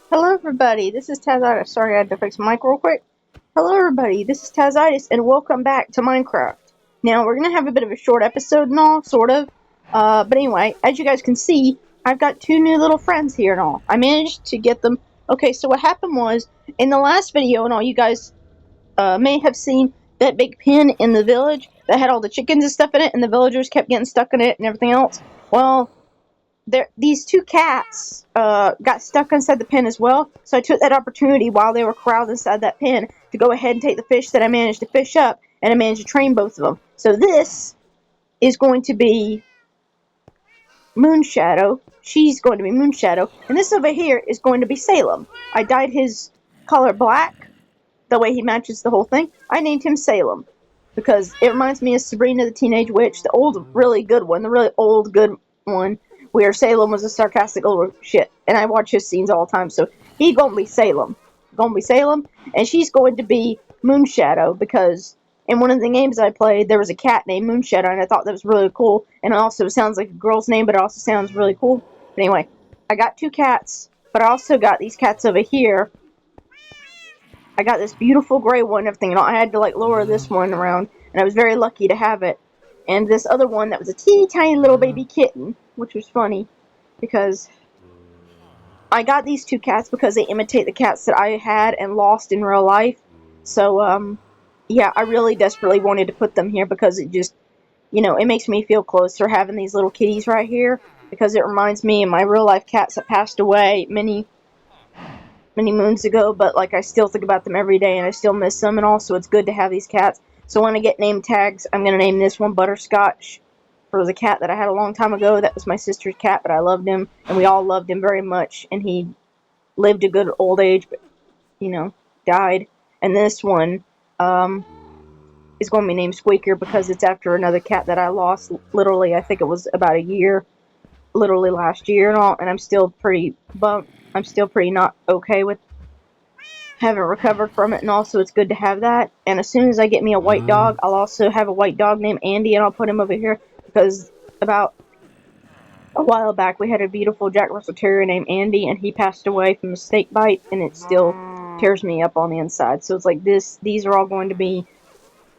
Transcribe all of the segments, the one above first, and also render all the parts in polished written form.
Hello everybody, this is Tazzitis. Sorry, I had to fix my mic real quick. Hello everybody, this is Tazzitis, and welcome back to Minecraft. Now, we're gonna have a bit of a short episode and all, sort of. But anyway, as you guys can see, I've got two new little friends here and all. I managed to get them. Okay, so what happened was, in the last video and all, you guys may have seen that big pen in the village that had all the chickens and stuff in it, and the villagers kept getting stuck in it and everything else. Well, these two cats got stuck inside the pen as well, so I took that opportunity while they were corralled inside that pen to go ahead and take the fish that I managed to fish up, and I managed to train both of them. So this is going to be Moonshadow. She's going to be Moonshadow, and this over here is going to be Salem. I dyed his color black, the way he matches the whole thing. I named him Salem because it reminds me of Sabrina the Teenage Witch, the old, really good one, the really old, good one, where Salem was a sarcastic little shit. And I watch his scenes all the time, so he's gonna be Salem. And she's going to be Moonshadow because in one of the games I played, there was a cat named Moonshadow, and I thought that was really cool. And it also sounds like a girl's name, but it also sounds really cool. But anyway, I got two cats, but I also got these cats over here. I got this beautiful gray one and everything, and I had to like lower this one around, and I was very lucky to have it. And this other one that was a teeny tiny little baby kitten, which was funny, because I got these two cats because they imitate the cats that I had and lost in real life. So, yeah, I really desperately wanted to put them here because it just, it makes me feel closer having these little kitties right here, because it reminds me of my real life cats that passed away many moons ago, but like I still think about them every day and I still miss them, and also it's good to have these cats. So when I get name tags, I'm gonna name this one Butterscotch for the cat that I had a long time ago. That was my sister's cat, but I loved him and we all loved him very much, and he lived a good old age, but died. And this one is going to be named Squeaker because it's after another cat that I lost literally, I think it was about a year, literally last year and all, and I'm still pretty bummed. I'm still pretty not okay with, haven't recovered from it, and also it's good to have that. And as soon as I get me a white dog, I'll also have a white dog named Andy, and I'll put him over here because about a while back we had a beautiful Jack Russell Terrier named Andy, and he passed away from a snake bite, and it still tears me up on the inside. So it's like these are all going to be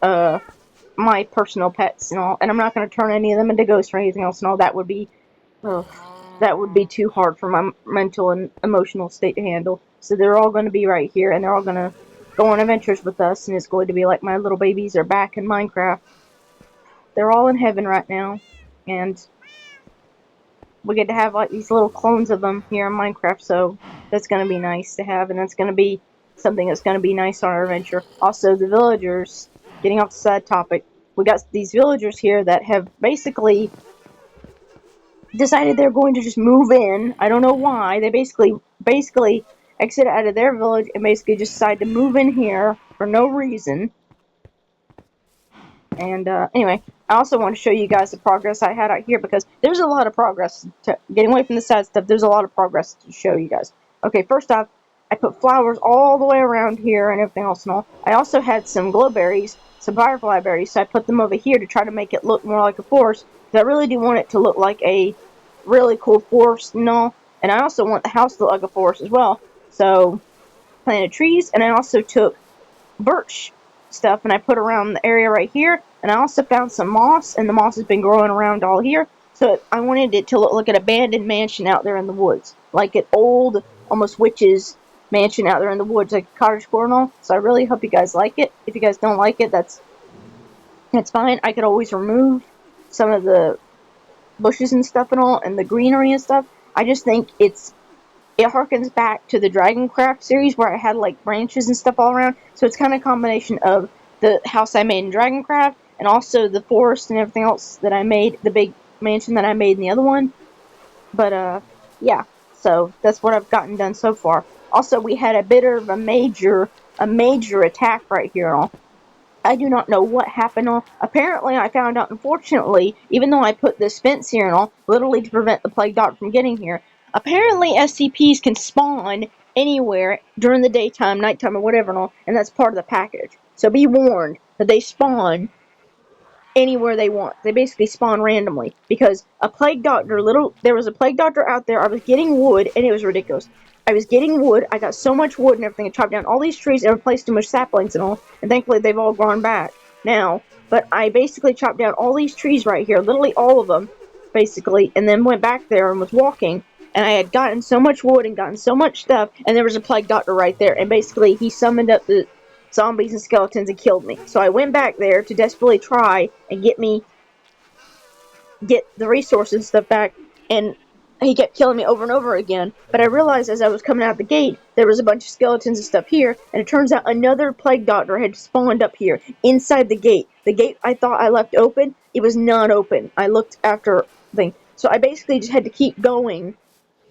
my personal pets and all, and I'm not going to turn any of them into ghosts or anything else and all. That would be too hard for my mental and emotional state to handle. So they're all going to be right here, and they're all going to go on adventures with us, and it's going to be like my little babies are back in Minecraft. They're all in heaven right now, and we get to have like these little clones of them here in Minecraft, so that's going to be nice to have, and that's going to be something that's going to be nice on our adventure. Also, the villagers, getting off the side topic, we got these villagers here that have basically decided they're going to just move in. I don't know why. They basically exit out of their village and basically just decide to move in here for no reason. And anyway, I also want to show you guys the progress I had out here, because there's a lot of progress. Getting away from the sad stuff, there's a lot of progress to show you guys. Okay, first off, I put flowers all the way around here and everything else and all. I also had some glowberries, some firefly berries, so I put them over here to try to make it look more like a forest, because I really do want it to look like a really cool forest and all. And I also want the house to look like a forest as well. So, planted trees, and I also took birch stuff and I put around the area right here, and I also found some moss, and the moss has been growing around all here, so I wanted it to look like an abandoned mansion out there in the woods, like an old, almost witch's mansion out there in the woods, like a cottagecore and all. So I really hope you guys like it. If you guys don't like it, that's fine. I could always remove some of the bushes and stuff and all, and the greenery and stuff. I just think it harkens back to the Dragoncraft series where I had like branches and stuff all around. So it's kind of a combination of the house I made in Dragoncraft and also the forest and everything else that I made, the big mansion that I made in the other one. But yeah, so that's what I've gotten done so far. Also, we had a bit of a major attack right here and all. I do not know what happened. Apparently, I found out, unfortunately, even though I put this fence here and all, literally to prevent the plague doctor from getting here, apparently SCPs can spawn anywhere during the daytime, nighttime, or whatever and all, and that's part of the package. So be warned that they spawn anywhere they want. They basically spawn randomly, because a plague doctor, there was a plague doctor out there. I was getting wood, and it was ridiculous. I was getting wood. I got so much wood and everything. I chopped down all these trees and replaced them with saplings and all. And thankfully, they've all grown back now. But I basically chopped down all these trees right here, literally all of them, basically, and then went back there and was walking. And I had gotten so much wood and gotten so much stuff, and there was a plague doctor right there. And basically, he summoned up the zombies and skeletons and killed me. So I went back there to desperately try and get the resources and stuff back, and he kept killing me over and over again. But I realized as I was coming out the gate, there was a bunch of skeletons and stuff here, and it turns out another plague doctor had spawned up here, inside the gate. The gate I thought I left open, it was not open. I looked after thing. So I basically just had to keep going,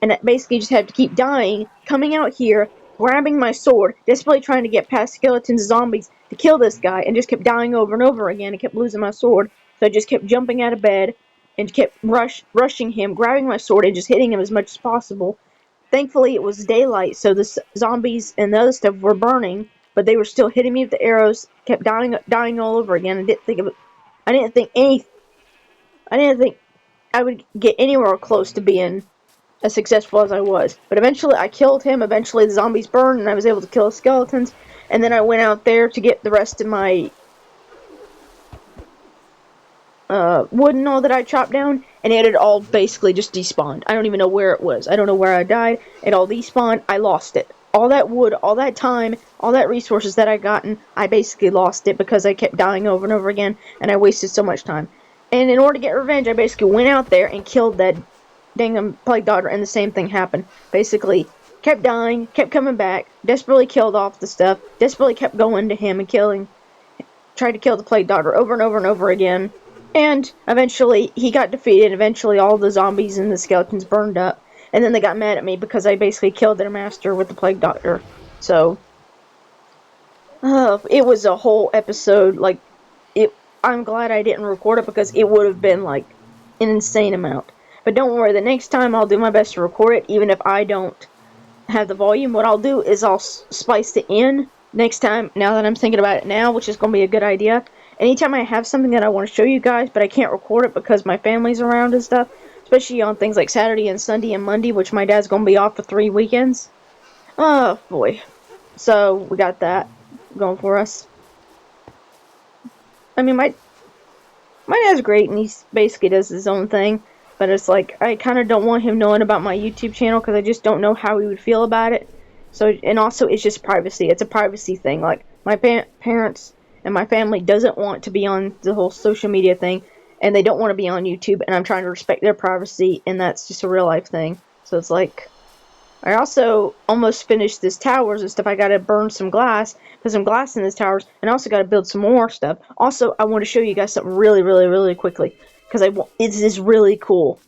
and I basically just had to keep dying, coming out here, grabbing my sword, desperately trying to get past skeletons and zombies to kill this guy, and just kept dying over and over again, and kept losing my sword. So I just kept jumping out of bed, and kept rushing him, grabbing my sword, and just hitting him as much as possible. Thankfully, it was daylight, so the zombies and the other stuff were burning, but they were still hitting me with the arrows, kept dying all over again. I didn't think I would get anywhere close to being as successful as I was. But eventually, I killed him. Eventually, the zombies burned, and I was able to kill the skeletons. And then I went out there to get the rest of my wood and all that I chopped down, and it had all basically just despawned. I don't even know where it was. I don't know where I died. It all despawned. I lost it. All that wood, all that time, all that resources that I gotten, I basically lost it because I kept dying over and over again, and I wasted so much time. And in order to get revenge, I basically went out there and killed that dang plague doctor, and the same thing happened. Basically, kept dying, kept coming back, desperately killed off the stuff, desperately kept going to him and tried to kill the plague doctor over and over and over again. And eventually, he got defeated. Eventually, all the zombies and the skeletons burned up. And then they got mad at me because I basically killed their master with the plague doctor. So, it was a whole episode. I'm glad I didn't record it because it would have been, an insane amount. But don't worry, the next time I'll do my best to record it, even if I don't have the volume. What I'll do is I'll splice it in next time, now that I'm thinking about it now, which is going to be a good idea. Anytime I have something that I want to show you guys, but I can't record it because my family's around and stuff, especially on things like Saturday and Sunday and Monday, which my dad's going to be off for 3 weekends. Oh, boy. So, we got that going for us. I mean, my dad's great, and he basically does his own thing, but it's like, I kind of don't want him knowing about my YouTube channel, because I just don't know how he would feel about it. So, and also, it's just privacy. It's a privacy thing. Like, my parents and my family doesn't want to be on the whole social media thing, and they don't want to be on YouTube, and I'm trying to respect their privacy, and that's just a real life thing. So it's like, I also almost finished this towers and stuff. I gotta burn some glass, put some glass in this towers, and I also gotta build some more stuff. Also, I want to show you guys something really, really, really quickly, because it is really cool.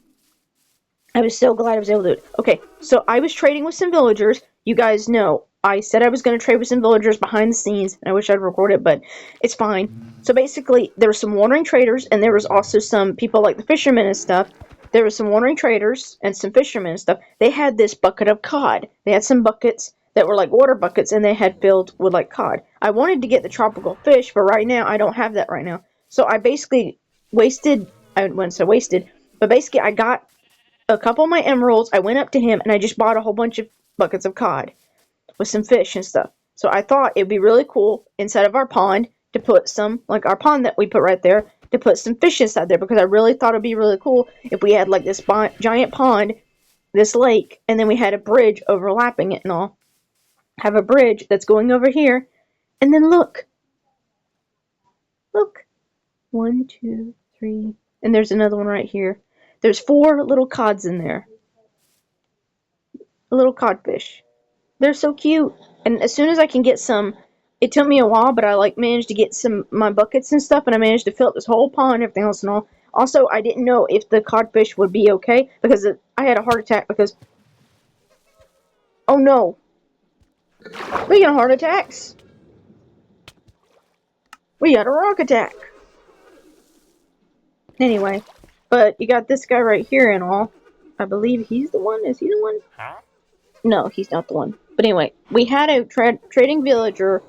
I was so glad I was able to do it. Okay, so I was trading with some villagers. You guys know, I said I was going to trade with some villagers behind the scenes, and I wish I'd record it, but it's fine. So basically, there were some wandering traders, and there was also some people like the fishermen and stuff. There were some wandering traders and some fishermen and stuff. They had this bucket of cod. They had some buckets that were like water buckets, and they had filled with like cod. I wanted to get the tropical fish, but right now, I don't have that right now. So I basically I wouldn't say wasted, but basically I got a couple of my emeralds. I went up to him, and I just bought a whole bunch of buckets of cod with some fish and stuff. So I thought it'd be really cool inside of our pond to put some, like our pond that we put right there, to put some fish inside there, because I really thought it'd be really cool if we had like this giant pond, this lake, and then we had a bridge overlapping it and all. Have a bridge that's going over here, and then look. 1, 2, 3, and there's another one right here. There's 4 little cods in there. Little codfish. They're so cute. And as soon as I can get some, it took me a while, but I managed to get my buckets and stuff, and I managed to fill up this whole pond and everything else and all. Also, I didn't know if the codfish would be okay, because I had a heart attack because, oh no. Speaking of heart attacks, we had a rock attack. Anyway, but you got this guy right here and all. I believe he's the one. Is he the one? Huh? No, he's not the one. But anyway, we had a trading villager,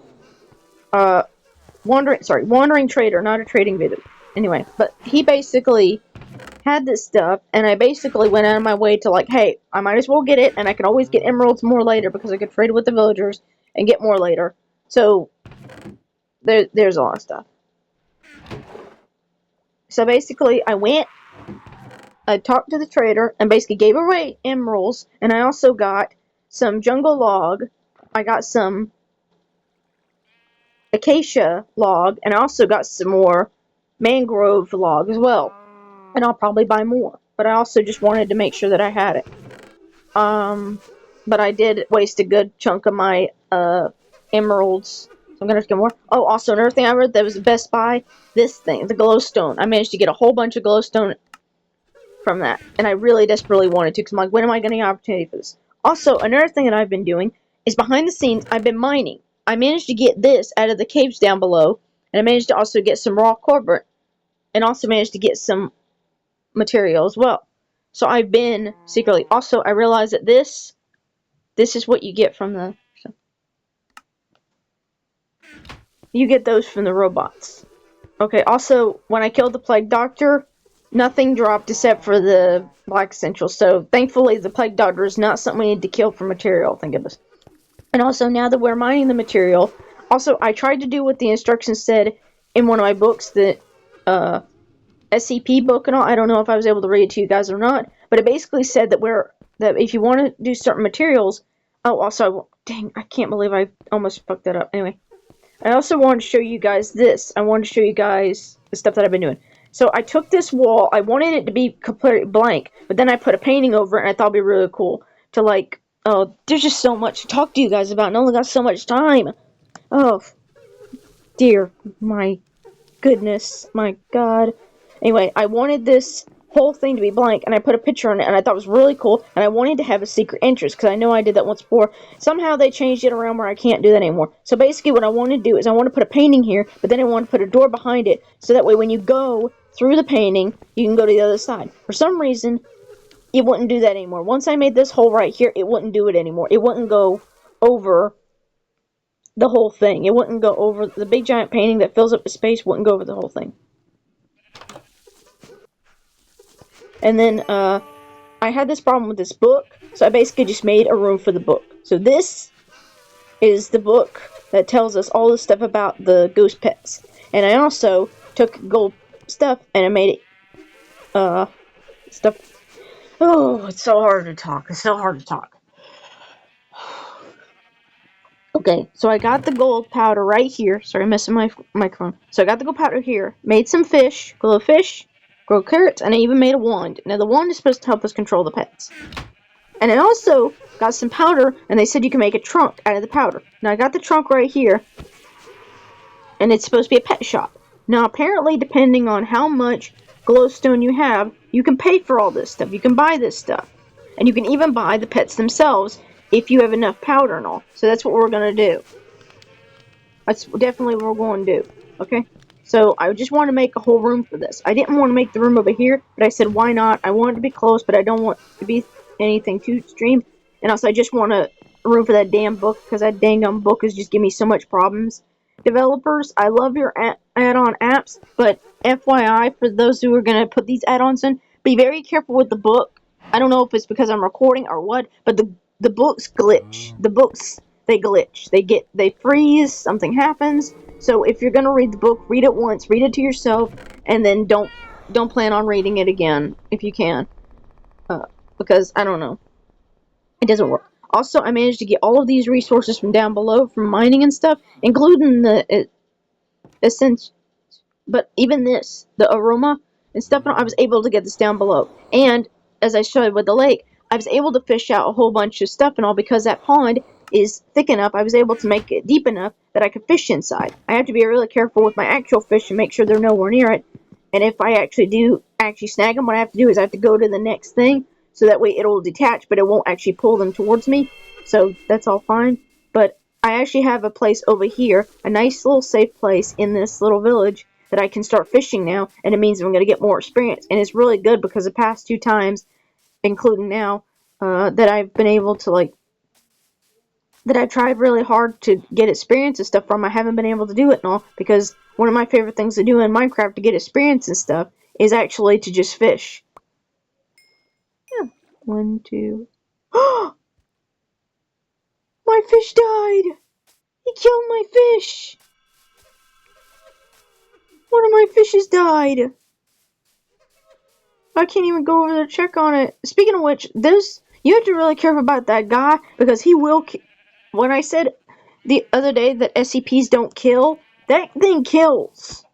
wandering trader, not a trading villager. Anyway, but he basically had this stuff, and I basically went out of my way to like, hey, I might as well get it, and I can always get emeralds more later because I could trade with the villagers and get more later. So there's a lot of stuff. So basically, I talked to the trader and basically gave away emeralds, and I also got some jungle log. I got some acacia log, and I also got some more mangrove log as well. And I'll probably buy more, but I also just wanted to make sure that I had it. But I did waste a good chunk of my emeralds, so I'm gonna have to get more. Oh, also another thing I read that was the Best Buy, this thing, the glowstone. I managed to get a whole bunch of glowstone from that, and I really desperately wanted to, because I'm like, when am I getting an opportunity for this? Also, another thing that I've been doing is behind the scenes, I've been mining. I managed to get this out of the caves down below, and I managed to also get some raw cobalt, and also managed to get some material as well. So I've been secretly. Also, I realized that this is what you get from the. You get those from the robots. Okay. Also, when I killed the plague doctor, nothing dropped except for the black essential. So thankfully, the plague doctor is not something we need to kill for material. Thank goodness. And also, now that we're mining the material, also I tried to do what the instructions said in one of my books, the s.c.p book and all. I don't know if I was able to read it to you guys or not, but it basically said that if you want to do certain materials. Oh, also, dang, I can't believe I almost fucked that up. Anyway, I also wanted to show you guys this. I wanted to show you guys the stuff that I've been doing. So I took this wall. I wanted it to be completely blank, but then I put a painting over it, and I thought it'd be really cool to like. Oh, there's just so much to talk to you guys about, and I only got so much time. Oh, dear, my goodness, my God. Anyway, I wanted this whole thing to be blank, and I put a picture on it, and I thought it was really cool, and I wanted to have a secret entrance, because I know I did that once before. Somehow they changed it around where I can't do that anymore. So basically what I want to do is I want to put a painting here, but then I want to put a door behind it, so that way when you go through the painting, you can go to the other side. For some reason, it wouldn't do that anymore. Once I made this hole right here, it wouldn't do it anymore. It wouldn't go over the whole thing. It wouldn't go over the big giant painting that fills up the space, wouldn't go over the whole thing. And then I had this problem with this book, so I basically just made a room for the book. So this is the book that tells us all the stuff about the ghost pets. And I also took gold stuff and I made it stuff. Oh, it's so hard to talk. It's so hard to talk. Okay, so I got the gold powder right here. Sorry, I'm missing my microphone. So I got the gold powder here. Made some fish, grow carrots, and I even made a wand. Now the wand is supposed to help us control the pets. And I also got some powder, and they said you can make a trunk out of the powder. Now I got the trunk right here, and it's supposed to be a pet shop. Now apparently, depending on how much glowstone you have, you can pay for all this stuff. You can buy this stuff. And you can even buy the pets themselves if you have enough powder and all. So that's what we're going to do. That's definitely what we're going to do. Okay? So I just want to make a whole room for this. I didn't want to make the room over here, but I said, why not? I want it to be close, but I don't want it to be anything too extreme. And also, I just want a room for that damn book, because that dang book is just giving me so much problems. Developers, I love your add-on apps, but FYI, for those who are going to put these add-ons in, be very careful with the book. I don't know if it's because I'm recording or what, but the books glitch. The books, they glitch. They freeze, something happens. So if you're going to read the book, read it once, read it to yourself, and then don't plan on reading it again if you can. Because, I don't know. It doesn't work. Also, I managed to get all of these resources from down below, from mining and stuff, including the essence. But even this, the aroma and stuff, I was able to get this down below. And, as I showed with the lake, I was able to fish out a whole bunch of stuff and all, because that pond is thick enough. I was able to make it deep enough that I could fish inside. I have to be really careful with my actual fish and make sure they're nowhere near it. And if I actually snag them, what I have to do is I have to go to the next thing, so that way it'll detach, but it won't actually pull them towards me. So that's all fine. But I actually have a place over here, a nice little safe place in this little village that I can start fishing now, and it means I'm going to get more experience. And it's really good, because the past 2 times, including now, that I've been able to, that I tried really hard to get experience and stuff from, I haven't been able to do it and all, because one of my favorite things to do in Minecraft to get experience and stuff is actually to just fish. 1, 2. My fish died! He killed my fish! One of my fishes died! I can't even go over there to check on it. Speaking of which, you have to really care about that guy, because he will when I said the other day that SCPs don't kill, that thing kills.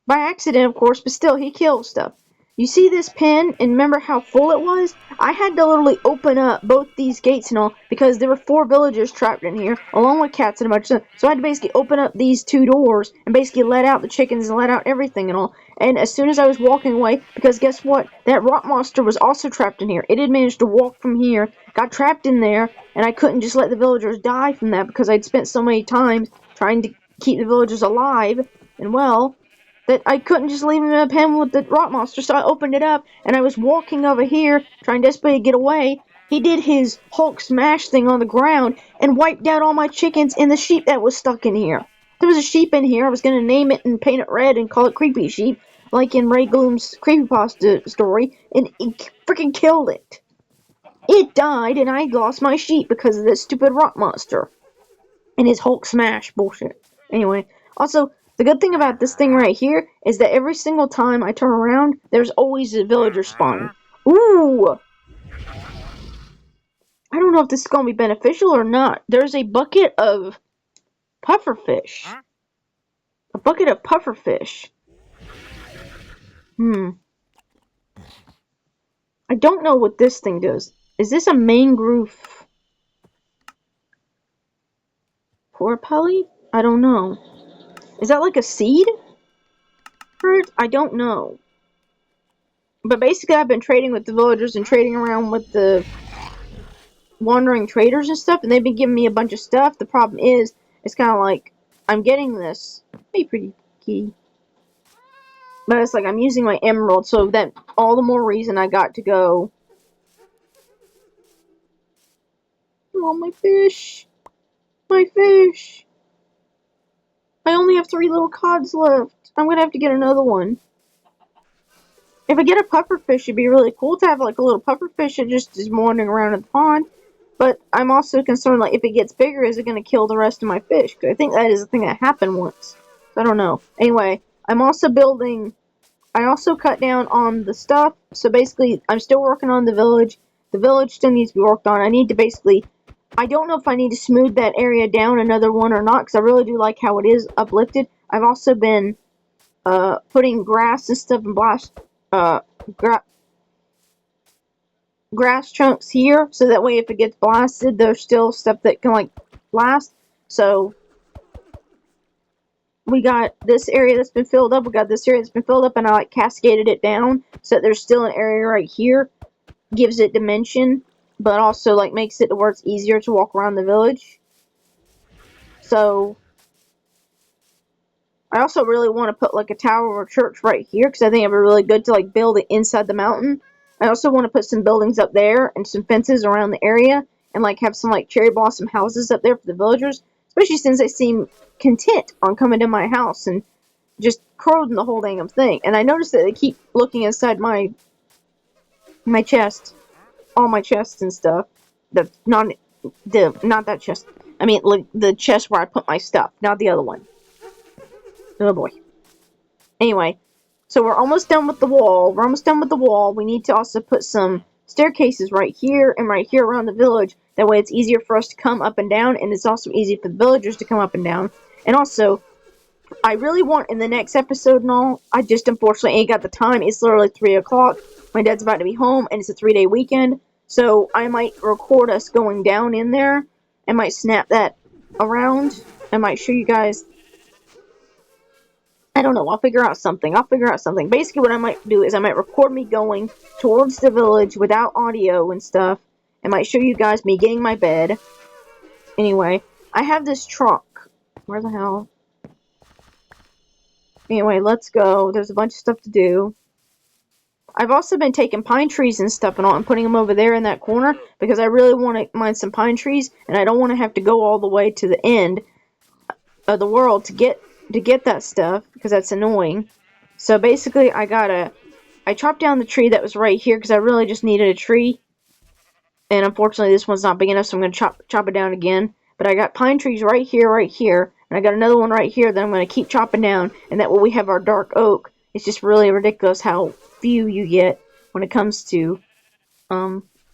By accident, of course, but still, he kills stuff. You see this pen, and remember how full it was? I had to literally open up both these gates and all, because there were 4 villagers trapped in here, along with cats and a bunch of stuff. So I had to basically open up these 2 doors, and basically let out the chickens and let out everything and all. And as soon as I was walking away, because guess what? That rock monster was also trapped in here. It had managed to walk from here, got trapped in there, and I couldn't just let the villagers die from that, because I'd spent so many times trying to keep the villagers alive, and well, that I couldn't just leave him in a pen with the rock monster, so I opened it up, and I was walking over here, trying desperately to get away. He did his Hulk smash thing on the ground, and wiped out all my chickens and the sheep that was stuck in here. There was a sheep in here, I was going to name it and paint it red and call it Creepy Sheep, like in Ray Gloom's creepypasta story, and it freaking killed it. It died, and I lost my sheep because of this stupid rock monster. And his Hulk smash bullshit. Anyway, also, the good thing about this thing right here is that every single time I turn around, there's always a villager spawning. Ooh! I don't know if this is going to be beneficial or not. There's a bucket of pufferfish. A bucket of pufferfish. I don't know what this thing does. Is this a mangrove porpelly? I don't know. Is that like a seed? I don't know. But basically, I've been trading with the villagers and trading around with the wandering traders and stuff, and they've been giving me a bunch of stuff. The problem is, it's kind of like, I'm getting this. Hey, pretty kitty. But it's like, I'm using my emerald, so that all the more reason I got to go. Oh, my fish. My fish. I only have 3 little cods left. I'm gonna have to get another one. If I get a pufferfish, it'd be really cool to have like a little pufferfish that just is wandering around in the pond. But I'm also concerned, like, if it gets bigger, is it going to kill the rest of my fish? Because I think that is a thing that happened once. So I don't know. Anyway, I'm also building... I also cut down on the stuff. So basically, I'm still working on the village. The village still needs to be worked on. I need to basically... I don't know if I need to smooth that area down another one or not, because I really do like how it is uplifted. I've also been putting grass and stuff and grass chunks here, so that way if it gets blasted, there's still stuff that can like last. So we got this area that's been filled up, we got this area that's been filled up, and I like cascaded it down so that there's still an area right here. Gives it dimension, but also like makes it to where it's easier to walk around the village. So I also really want to put like a tower or a church right here, because I think it'd be really good to like build it inside the mountain. I also want to put some buildings up there and some fences around the area, and like have some like cherry blossom houses up there for the villagers, especially since they seem content on coming to my house and just crowing the whole dang thing. And I noticed that they keep looking inside my chest, all my chests and stuff. Not that chest. I mean, like the chest where I put my stuff, not the other one. Oh boy. Anyway, so we're almost done with the wall. We need to also put some staircases right here and right here around the village. That way it's easier for us to come up and down, and it's also easy for the villagers to come up and down. And also, I really want in the next episode and all, I just unfortunately ain't got the time. It's literally 3 o'clock. My dad's about to be home, and it's a 3-day weekend. So I might record us going down in there. I might snap that around. I might show you guys. I don't know. I'll figure out something. Basically, what I might do is I might record me going towards the village without audio and stuff. I might show you guys me getting my bed. Anyway, I have this trunk. Where the hell? Anyway, let's go. There's a bunch of stuff to do. I've also been taking pine trees and stuff and all and putting them over there in that corner because I really want to mine some pine trees, and I don't want to have to go all the way to the end of the world to get that stuff because that's annoying. So basically, I I chopped down the tree that was right here because I really just needed a tree. And unfortunately, this one's not big enough, so I'm going to chop it down again. But I got pine trees right here, and I got another one right here that I'm going to keep chopping down, and that way we have our dark oak. It's just really ridiculous how few you get when it comes to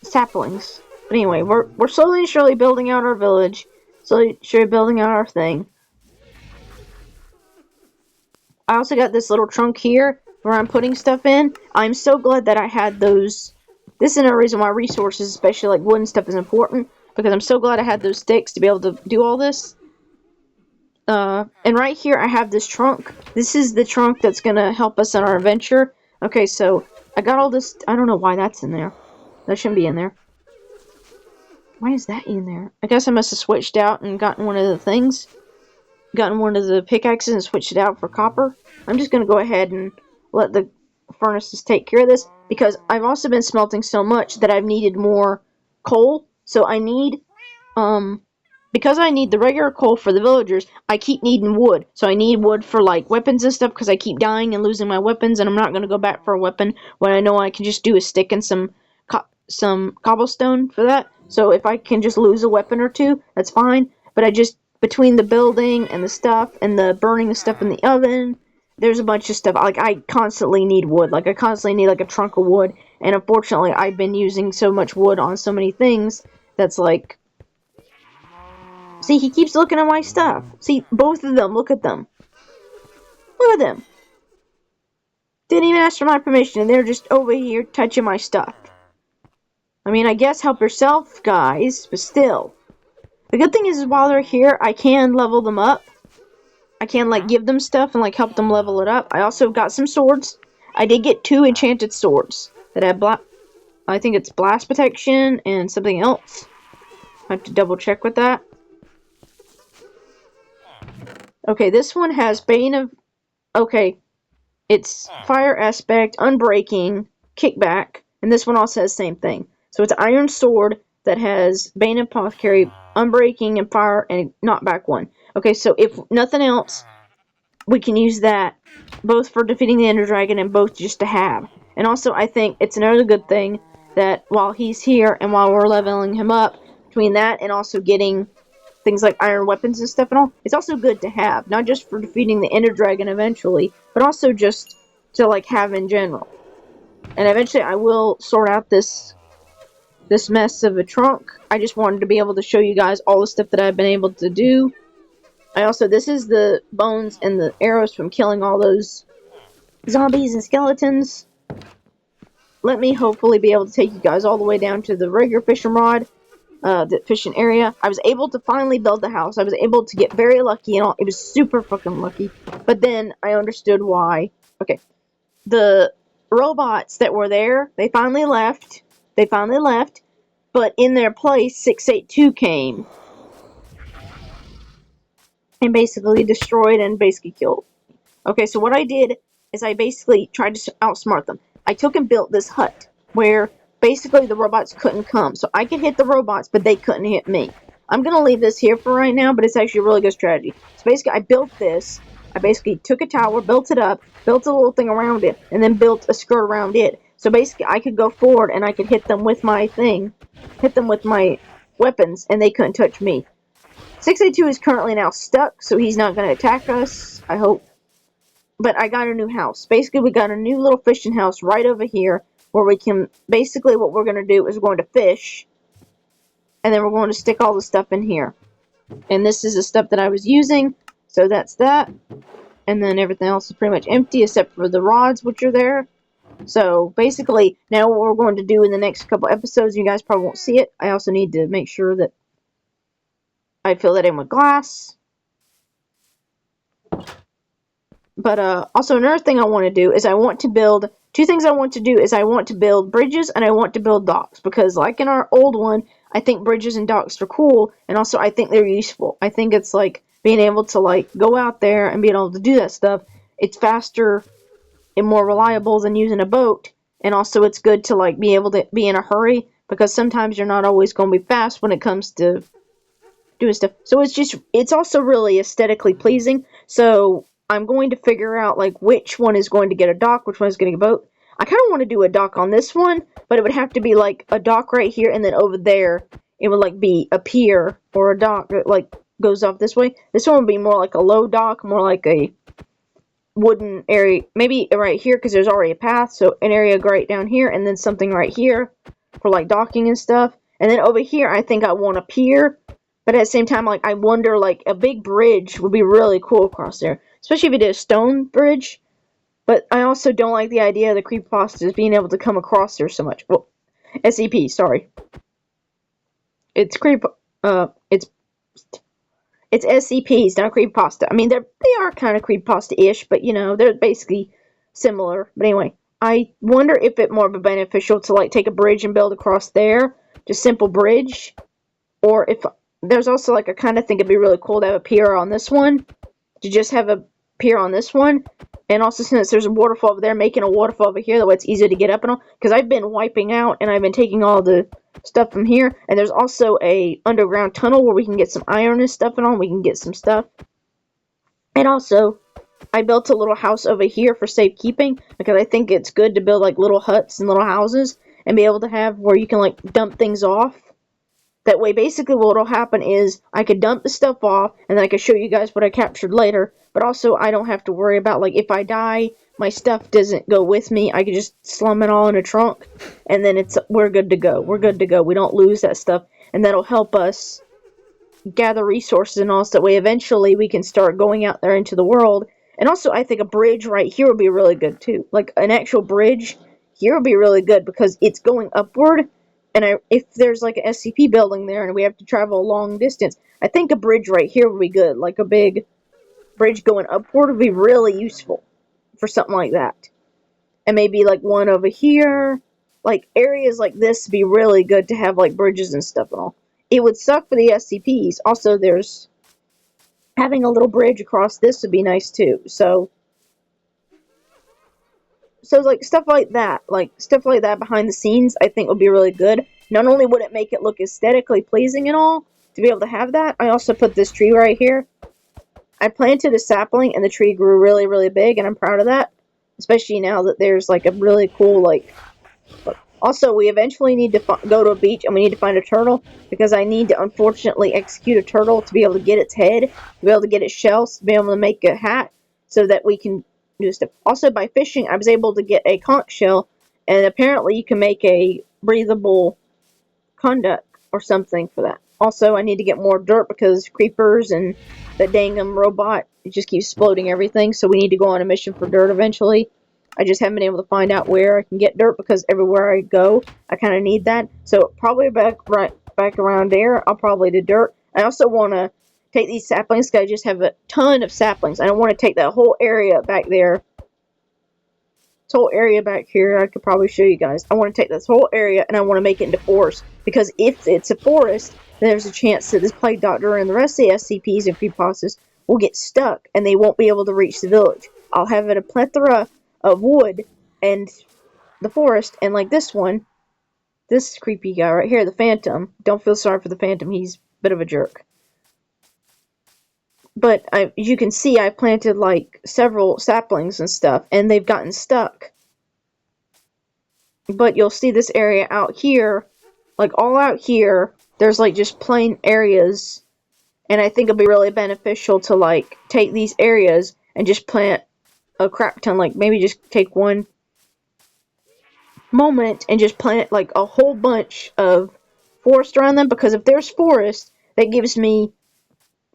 saplings. But anyway, we're slowly and surely building out our village, slowly and surely building out our thing. I also got this little trunk here where I'm putting stuff in. I'm so glad that I had those. This is another reason why resources, especially like wood and stuff, is important, because I'm so glad I had those sticks to be able to do all this. And right here I have this trunk. This is the trunk that's going to help us in our adventure. Okay, so I got all this. I don't know why that's in there. That shouldn't be in there. Why is that in there? I guess I must have switched out and gotten one of the things. Gotten one of the pickaxes and switched it out for copper. I'm just going to go ahead and let the furnaces take care of this, because I've also been smelting so much that I've needed more coal. So I need, because I need the regular coal for the villagers, I keep needing wood. So I need wood for like weapons and stuff, because I keep dying and losing my weapons, and I'm not going to go back for a weapon when I know I can just do a stick and some cobblestone for that. So if I can just lose a weapon or two, that's fine. But I just, between the building and the stuff and the burning the stuff in the oven, there's a bunch of stuff. Like, I constantly need wood. Like, I constantly need like a trunk of wood. And unfortunately, I've been using so much wood on so many things that's like, see, he keeps looking at my stuff. See, both of them, look at them. Look at them. Didn't even ask for my permission, and they're just over here touching my stuff. I mean, I guess help yourself, guys, but still. The good thing is while they're here, I can level them up. I can, like, give them stuff and, like, help them level it up. I also got some swords. I did get 2 enchanted swords that have I think it's blast protection and something else. I have to double check with that. Okay, this one has Bane of... Okay, it's Fire Aspect, Unbreaking, Kickback, and this one also has the same thing. So it's an iron sword that has Bane of Apothecary, Unbreaking, and Fire, and Knockback 1. Okay, so if nothing else, we can use that both for defeating the Ender Dragon and both just to have. And also, I think it's another good thing that while he's here and while we're leveling him up, between that and also getting things like iron weapons and stuff and all, it's also good to have. Not just for defeating the Ender Dragon eventually, but also just to, like, have in general. And eventually I will sort out this mess of a trunk. I just wanted to be able to show you guys all the stuff that I've been able to do. This is the bones and the arrows from killing all those zombies and skeletons. Let me hopefully be able to take you guys all the way down to the regular fishing rod, the fishing area. I was able to finally build the house. I was able to get very lucky and all. It was super fucking lucky. But then I understood why. Okay. The robots that were there, they finally left. But in their place, 682 came. And basically destroyed and basically killed. Okay, so what I did is I basically tried to outsmart them. I took and built this hut where basically the robots couldn't come. So I could hit the robots, but they couldn't hit me. I'm going to leave this here for right now, but it's actually a really good strategy. So basically I built this. I basically took a tower, built it up, built a little thing around it, and then built a skirt around it. So basically I could go forward and I could hit them with my thing. Hit them with my weapons, and they couldn't touch me. 682 is currently now stuck, so he's not going to attack us, I hope. But I got a new house. Basically, we got a new little fishing house right over here, where we can, basically what we're going to do is we're going to fish, and then we're going to stick all the stuff in here. And this is the stuff that I was using, so that's that. And then everything else is pretty much empty, except for the rods, which are there. So, basically, now what we're going to do in the next couple episodes, you guys probably won't see it. I also need to make sure that I fill that in with glass. But also another thing I want to do is I want to build, 2 things I want to do is I want to build bridges and I want to build docks. Because like in our old one, I think bridges and docks are cool, and also I think they're useful. I think it's like being able to like go out there and being able to do that stuff. It's faster and more reliable than using a boat, and also it's good to like be able to be in a hurry, because sometimes you're not always going to be fast when it comes to doing stuff. So it's also really aesthetically pleasing. So I'm going to figure out like which one is going to get a dock, which one is going to get a boat. I kind of want to do a dock on this one, but it would have to be like a dock right here, and then over there it would like be a pier or a dock that like goes off this way. This one would be more like a low dock, more like a wooden area, maybe right here because there's already a path, so an area right down here, and then something right here for like docking and stuff. And then over here I think I want a pier, but at the same time, like, I wonder, like, a big bridge would be really cool across there, especially if you did a stone bridge. But I also don't like the idea of the creepypastas being able to come across there so much. Well, s.c.p, sorry. It's it's SCPs, not creepypasta. I mean, they are kind of creepypasta-ish, but, you know, they're basically similar. But anyway, I wonder if it's more beneficial to, like, take a bridge and build across there, just simple bridge, or if there's also, like, I kind of think it'd be really cool to have a pier on this one, to just have a pier on this one, and also since there's a waterfall over there, making a waterfall over here, that way it's easier to get up and all, because I've been wiping out, and I've been taking all the stuff from here, and there's also a underground tunnel where we can get some iron and stuff and all, we can get some stuff. And also, I built a little house over here for safekeeping, because I think it's good to build, like, little huts and little houses, and be able to have where you can, like, dump things off. That way, basically, what will happen is I could dump the stuff off, and then I could show you guys what I captured later. But also, I don't have to worry about, like, if I die, my stuff doesn't go with me. I could just slum it all in a trunk, and then we're good to go. We're good to go. We don't lose that stuff, and that'll help us gather resources and all, so that way eventually we can start going out there into the world. And also, I think a bridge right here would be really good, too. Like, an actual bridge here would be really good, because it's going upward. And if there's like an SCP building there and we have to travel a long distance, I think a bridge right here would be good. Like a big bridge going upward would be really useful for something like that. And maybe like one over here. Like areas like this would be really good to have like bridges and stuff and all. It would suck for the SCPs. Also, there's having a little bridge across this would be nice too. So like stuff like that behind the scenes, I think would be really good. Not only would it make it look aesthetically pleasing and all, to be able to have that, I also put this tree right here. I planted a sapling and the tree grew really, really big, and I'm proud of that. Especially now that there's like a really cool, like... Also, we eventually need to go to a beach and we need to find a turtle, because I need to unfortunately execute a turtle to be able to get its head, to be able to get its shells, to be able to make a hat, so that we can do stuff. Also, by fishing, I was able to get a conch shell, and apparently you can make a breathable conduct or something for that. Also, I need to get more dirt because creepers and the dangum robot, it just keeps exploding everything, so we need to go on a mission for dirt eventually. I just haven't been able to find out where I can get dirt, because everywhere I go, I kind of need that. So probably back around there, I'll probably do dirt. I also want to take these saplings, because I just have a ton of saplings. I don't want to take that whole area back there. This whole area back here, I could probably show you guys. I want to take this whole area, and I want to make it into forest. Because if it's a forest, then there's a chance that this plague doctor and the rest of the SCPs and creepypastas will get stuck, and they won't be able to reach the village. I'll have a plethora of wood and the forest, and like this one, this creepy guy right here, the Phantom. Don't feel sorry for the Phantom, he's a bit of a jerk. But as you can see, I planted like several saplings and stuff, and they've gotten stuck. But you'll see this area out here, like all out here, there's like just plain areas, and I think it'll be really beneficial to like take these areas and just plant a crap ton, like maybe just take one moment and just plant like a whole bunch of forest around them, because if there's forest, that gives me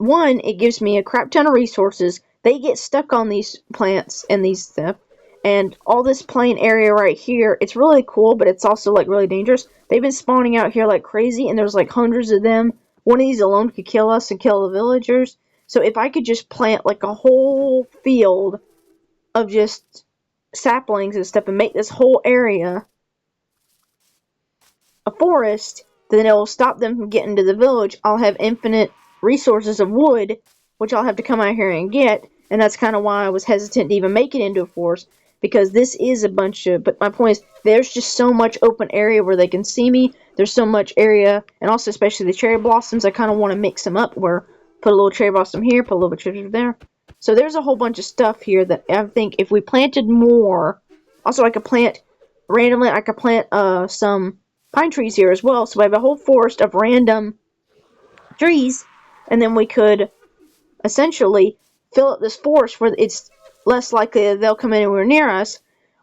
it gives me a crap ton of resources. They get stuck on these plants and these stuff, and all this plain area right here, it's really cool, but it's also like really dangerous. They've been spawning out here like crazy, and there's like hundreds of them. One of these alone could kill us and kill the villagers. So if I could just plant like a whole field of just saplings and stuff and make this whole area a forest, then it will stop them from getting to the village. I'll have infinite resources of wood, which I'll have to come out here and get, and that's kind of why I was hesitant to even make it into a forest, because this is a bunch of, but my point is, there's just so much open area where they can see me. There's so much area, and also especially the cherry blossoms, I kind of want to mix them up, where put a little cherry blossom here, put a little bit of cherry there. So there's a whole bunch of stuff here that I think if we planted more, also I could plant randomly I could plant some pine trees here as well. So I have a whole forest of random trees, and then we could essentially fill up this forest where it's less likely that they'll come anywhere near us.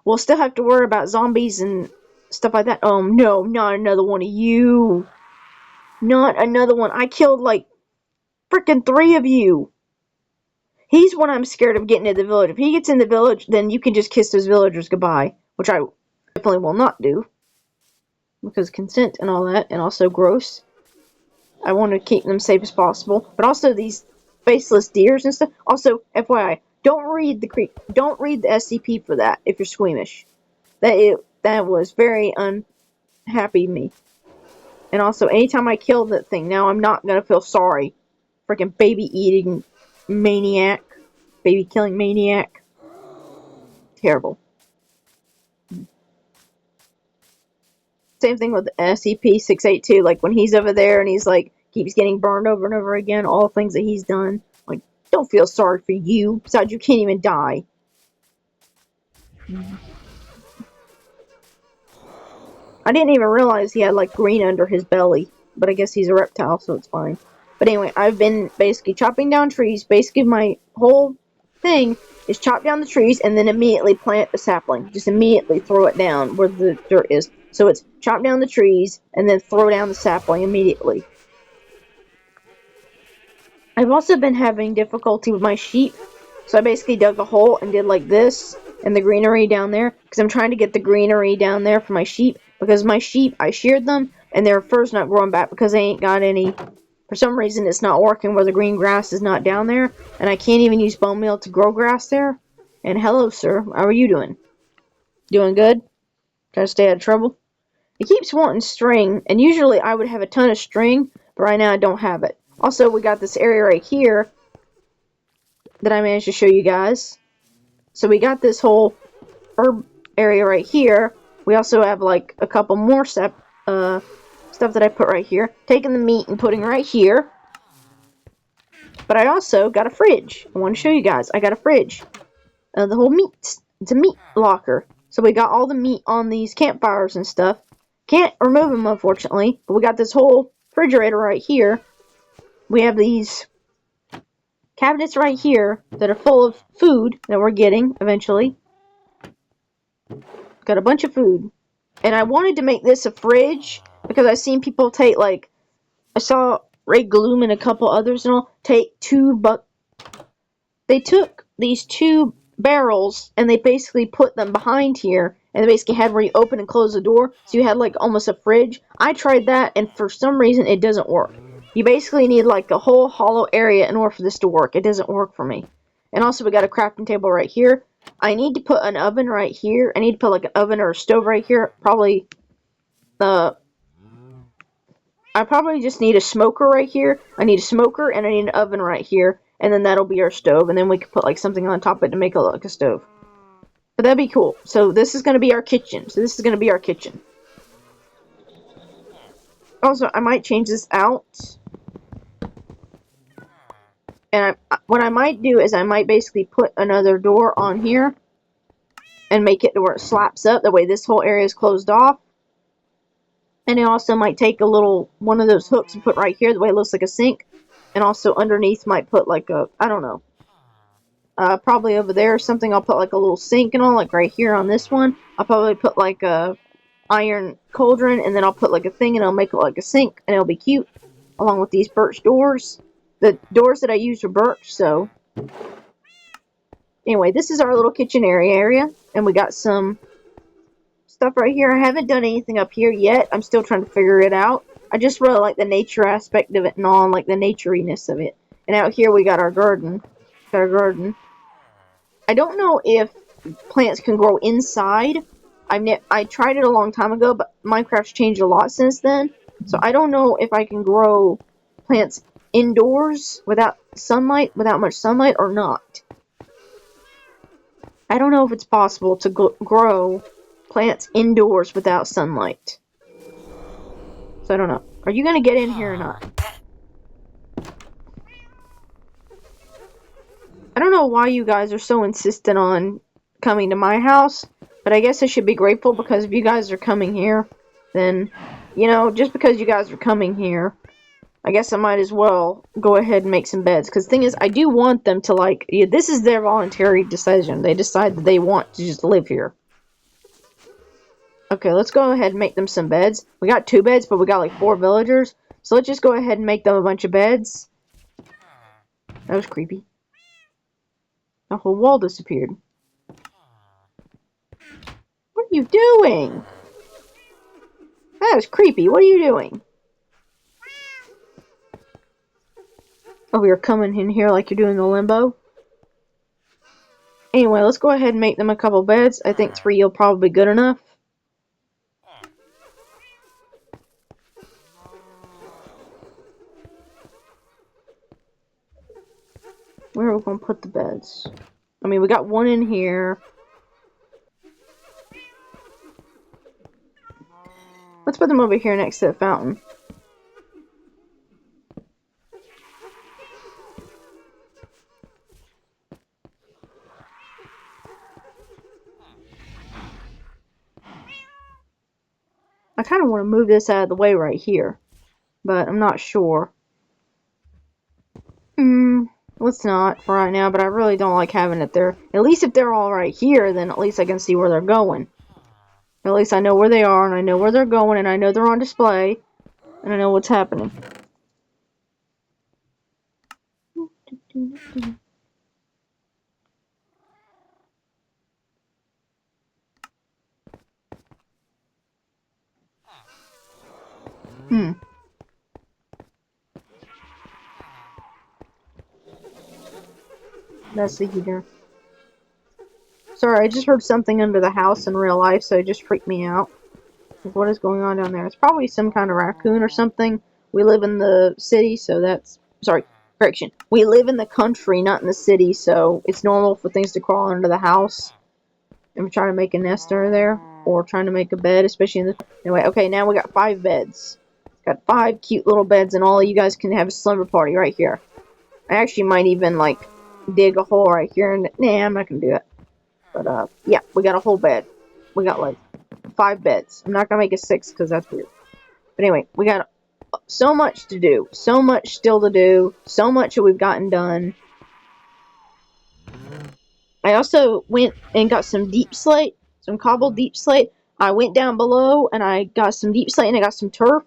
We'll still have to worry about zombies and stuff like that. Oh no, not another one of you. Not another one. I killed like freaking 3 of you. He's what I'm scared of getting in the village. If he gets in the village, then you can just kiss those villagers goodbye, which I definitely will not do. Because consent and all that, and also gross. I want to keep them safe as possible. But also these faceless deers and stuff. Also, FYI, don't read the s.c.p. for that if you're squeamish. That was very unhappy me. And also, anytime I kill that thing, now I'm not gonna feel sorry. Freaking baby eating maniac, baby killing maniac. Terrible. Same thing with SCP-682. Like when he's over there and he's like keeps getting burned over and over again, all the things that he's done. Like, don't feel sorry for you. Besides, you can't even die. I didn't even realize he had like green under his belly, but I guess he's a reptile, so it's fine. But anyway, I've been basically chopping down trees. Basically, my whole thing is chop down the trees and then immediately plant a sapling. Just immediately throw it down where the dirt is. So it's chop down the trees and then throw down the sapling immediately. I've also been having difficulty with my sheep. So I basically dug a hole and did like this and the greenery down there. Because I'm trying to get the greenery down there for my sheep. Because my sheep, I sheared them and their fur's not growing back because they ain't got any. For some reason, it's not working where the green grass is not down there. And I can't even use bone meal to grow grass there. And hello, sir. How are you doing? Doing good? Trying to stay out of trouble? It keeps wanting string. And usually I would have a ton of string. But right now I don't have it. Also, we got this area right here that I managed to show you guys. So we got this whole herb area right here. We also have like a couple more stuff that I put right here. Taking the meat and putting right here. But I also got a fridge. I want to show you guys. I got a fridge. The whole meat. It's a meat locker. So we got all the meat on these campfires and stuff. Can't remove them, unfortunately. But we got this whole refrigerator right here. We have these cabinets right here that are full of food that we're getting eventually. Got a bunch of food. And I wanted to make this a fridge because I've seen people take like, I saw Ray Gloom and a couple others and all take they took these 2 barrels and they basically put them behind here and they basically had where you open and close the door so you had like almost a fridge. I tried that and for some reason it doesn't work. You basically need like a whole hollow area in order for this to work. It doesn't work for me. And also we got a crafting table right here. I need to put an oven right here. I need to put like an oven or a stove right here. Probably I probably just need a smoker right here. I need a smoker and I need an oven right here. And then that'll be our stove. And then we can put like something on top of it to make it look like a stove. But that'd be cool. So this is going to be our kitchen. Also, I might change this out. And what I might do is I might basically put another door on here. And make it to where it slaps up. That way this whole area is closed off. And I also might take a little, one of those hooks and put right here, the way it looks like a sink. And also underneath might put like a, I don't know. Probably over there or something, I'll put like a little sink and all, like right here on this one. I'll probably put like a iron cauldron, and then I'll put like a thing and I'll make it like a sink, and it'll be cute. Along with these birch doors. The doors that I use are birch, so. Anyway, this is our little kitchen area. And we got some stuff right here. I haven't done anything up here yet. I'm still trying to figure it out. I just really like the nature aspect of it and all, and like the natureiness of it. And out here we got our garden. I don't know if plants can grow inside. I tried it a long time ago, but Minecraft's changed a lot since then. So I don't know if I can grow plants indoors without much sunlight or not. I don't know if it's possible to grow plants indoors without sunlight. So I don't know. Are you going to get in here or not? I don't know why you guys are so insistent on coming to my house, But I guess I should be grateful because if you guys are coming here, then, you know, just because you guys are coming here, I guess I might as well go ahead and make some beds. Because the thing is, I do want them to, like, yeah, this is their voluntary decision. They decide that they want to just live here. Okay, let's go ahead and make them some beds. We got 2 beds, but we got like 4 villagers. So let's just go ahead and make them a bunch of beds. That was creepy. The whole wall disappeared. What are you doing? That was creepy. What are you doing? Oh, you're coming in here like you're doing the limbo? Anyway, let's go ahead and make them a couple beds. I think 3 will probably be good enough. Where are we going to put the beds? I mean, we got 1 in here. Let's put them over here next to the fountain. I kind of want to move this out of the way right here, but I'm not sure. Let's not for right now, but I really don't like having it there. At least if they're all right here, then at least I can see where they're going. At least I know where they are, and I know where they're going, and I know they're on display, and I know what's happening. That's the heater. Sorry, I just heard something under the house in real life, so it just freaked me out. What is going on down there? It's probably some kind of raccoon or something. We live in the city, so that's... Sorry, correction. We live in the country, not in the city, so it's normal for things to crawl under the house. And we're trying to make a nest under there, or trying to make a bed, especially in the... Anyway, okay, now we got 5 beds. Got 5 cute little beds, and all of you guys can have a slumber party right here. I actually might even, like, dig a hole right here, and... Nah, I'm not gonna do it. But, yeah, we got a whole bed. We got, like, 5 beds. I'm not gonna make it 6, because that's weird. But anyway, we got so much to do. So much still to do. So much that we've gotten done. I also went and got some deep slate. Some cobbled deep slate. I went down below, and I got some deep slate, and I got some turf.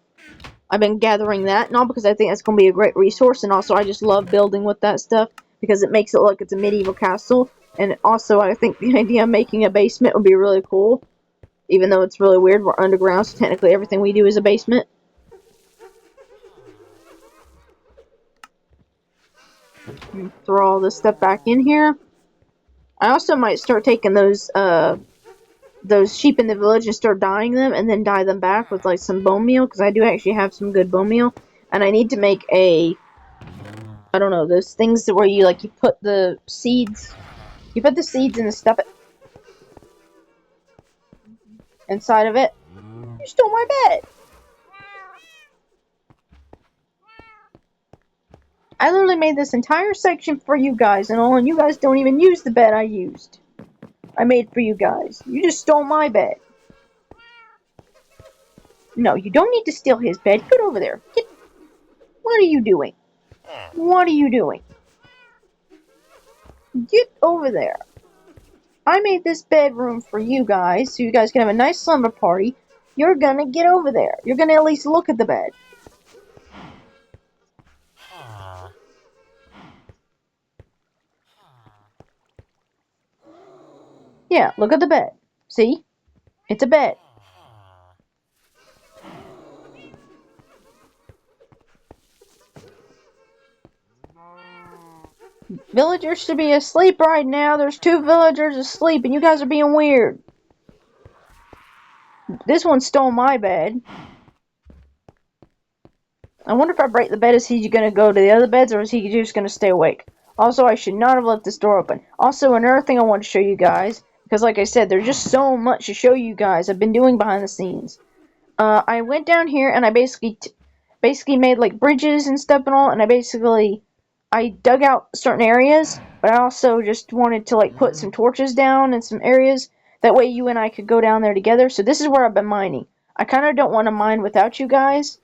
I've been gathering that and all because I think that's going to be a great resource, and also I just love building with that stuff because it makes it look like it's a medieval castle, and also I think the idea of making a basement would be really cool, even though it's really weird. We're underground, so technically everything we do is a basement. Throw all this stuff back in here. I also might start taking those sheep in the village and start dyeing them, and then dye them back with like some bone meal, because I do actually have some good bone meal, and I need to make I don't know, those things where you like you put the seeds in the stuff inside of it. You stole my bed. I literally made this entire section for you guys, and you guys don't even use the bed I used. I made for you guys. You just stole my bed. No, you don't need to steal his bed. Get over there. What are you doing? What are you doing? Get over there. I made this bedroom for you guys, so you guys can have a nice slumber party. You're gonna get over there. You're gonna at least look at the bed. Yeah, look at the bed. See? It's a bed. Villagers should be asleep right now. There's 2 villagers asleep, and you guys are being weird. This one stole my bed. I wonder if I break the bed, is he going to go to the other beds, or is he just going to stay awake? Also, I should not have left this door open. Also, another thing I want to show you guys, because like I said, there's just so much to show you guys I've been doing behind the scenes. I went down here, and I basically made like bridges and stuff and all, and I dug out certain areas, but I also just wanted to like put some torches down in some areas That way you and I could go down there together. So this is where I've been mining. I kind of don't want to mine without you guys,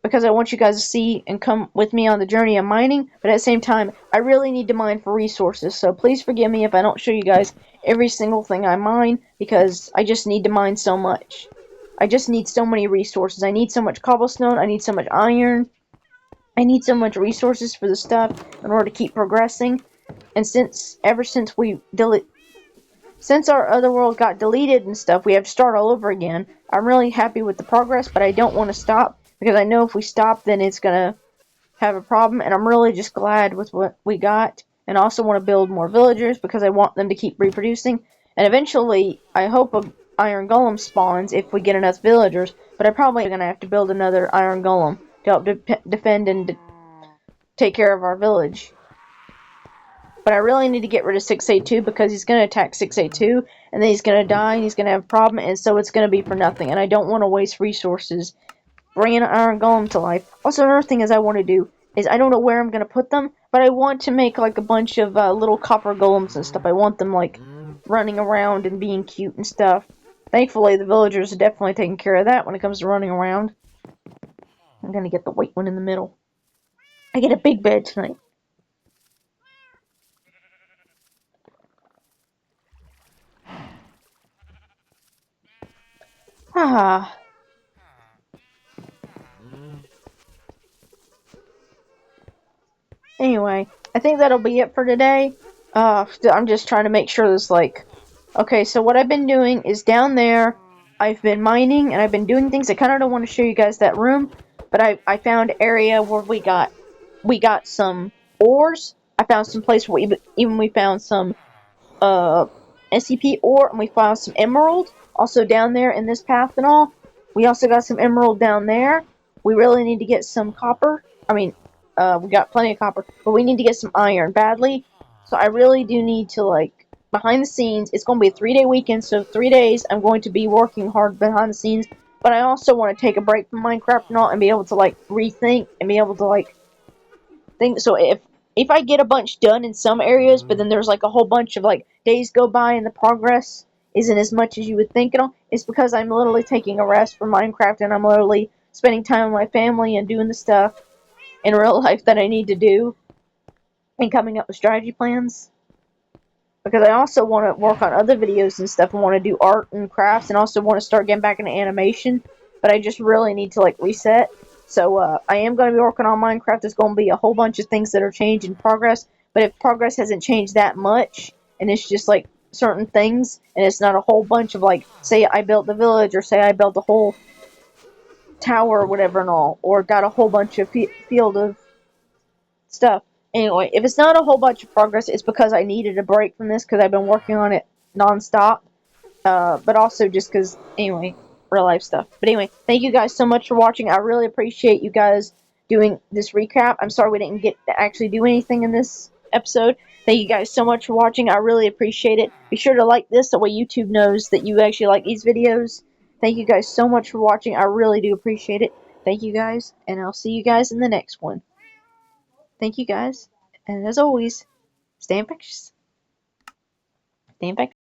because I want you guys to see and come with me on the journey of mining, but at the same time, I really need to mine for resources, so please forgive me if I don't show you guys every single thing I mine, because I just need to mine so much. I just need so many resources. I need so much cobblestone, I need so much iron, I need so much resources for the stuff in order to keep progressing, and ever since our other world got deleted and stuff, we have to start all over again. I'm really happy with the progress, but I don't want to stop, because I know if we stop, then it's going to have a problem, and I'm really just glad with what we got, and I also want to build more villagers, because I want them to keep reproducing, and eventually, I hope an iron golem spawns if we get enough villagers, but I'm probably going to have to build another iron golem to help defend and take care of our village. But I really need to get rid of 682 because he's going to attack 682 and then he's going to die and he's going to have a problem, and so it's going to be for nothing. And I don't want to waste resources bringing an iron golem to life. Also, another thing is I want to do is I don't know where I'm going to put them, but I want to make like a bunch of little copper golems and stuff. I want them like running around and being cute and stuff. Thankfully, the villagers are definitely taking care of that when it comes to running around. I'm going to get the white one in the middle. I get a big bed tonight. Ah. Anyway, I think that'll be it for today. I'm just trying to make sure this, like... Okay, so what I've been doing is down there, I've been mining, and I've been doing things. I kind of don't want to show you guys that room, but I found an area where we got some ores. I found some place where we found some s.c.p ore, and we found some emerald. Also down there in this path and all. We also got some emerald down there. We really need to get some copper. I mean, we got plenty of copper, but we need to get some iron badly. So I really do need to, like, behind the scenes, it's going to be a 3-day weekend, so 3 days I'm going to be working hard behind the scenes, but I also want to take a break from Minecraft and all, and be able to, like, rethink, and be able to, like, think. So if I get a bunch done in some areas, but then there's, like, a whole bunch of, like, days go by and the progress isn't as much as you would think it's because I'm literally taking a rest from Minecraft, and I'm literally spending time with my family and doing the stuff in real life that I need to do, and coming up with strategy plans. Because I also want to work on other videos and stuff, and want to do art and crafts, and also want to start getting back into animation, but I just really need to, like, reset. So, I am going to be working on Minecraft. There's going to be a whole bunch of things that are changed in progress, but if progress hasn't changed that much, and it's just, like, certain things, and it's not a whole bunch of, like, say I built the village, or say I built a whole tower or whatever and all, or got a whole bunch of field of stuff. Anyway, if it's not a whole bunch of progress, it's because I needed a break from this, because I've been working on it non-stop. But also just because, anyway, real life stuff. But anyway, thank you guys so much for watching. I really appreciate you guys doing this recap. I'm sorry we didn't get to actually do anything in this episode. Thank you guys so much for watching. I really appreciate it. Be sure to like this, that way YouTube knows that you actually like these videos. Thank you guys so much for watching. I really do appreciate it. Thank you guys, and I'll see you guys in the next one. Thank you guys, and as always, stay infectious. Stay infectious.